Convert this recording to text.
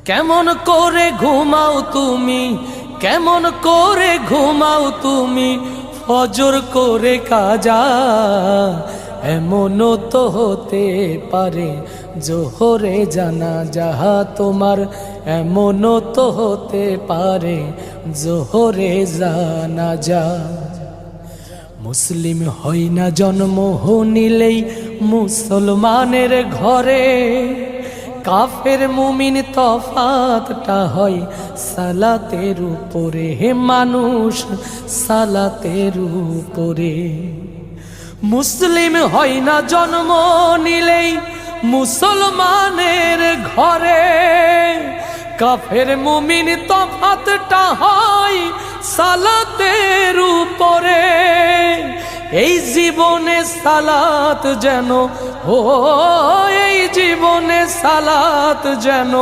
কেমন করে ঘুমাও তুমি, কেমন করে ঘুমাও তুমি, ফজর করে কাজা। এমনও তো হতে পারে জোহরে জানাজা তোমার, এমনও তো হতে পারে জোহরে জানাজা। মুসলিম হয় না জন্ম নিলেই মুসলমানের ঘরে, কাফের মুমিন তফাতটা হয় সালাতের উপরে। হে মানুষ সালাতের উপরে। মুসলিম হয় না জন্ম নিলেই মুসলমানের ঘরে, কাফের মুমিন তফাতটা হয় সালাতের উপরে। এই জীবনে সালাত যেন, ও এই জীবনে সালাত যেন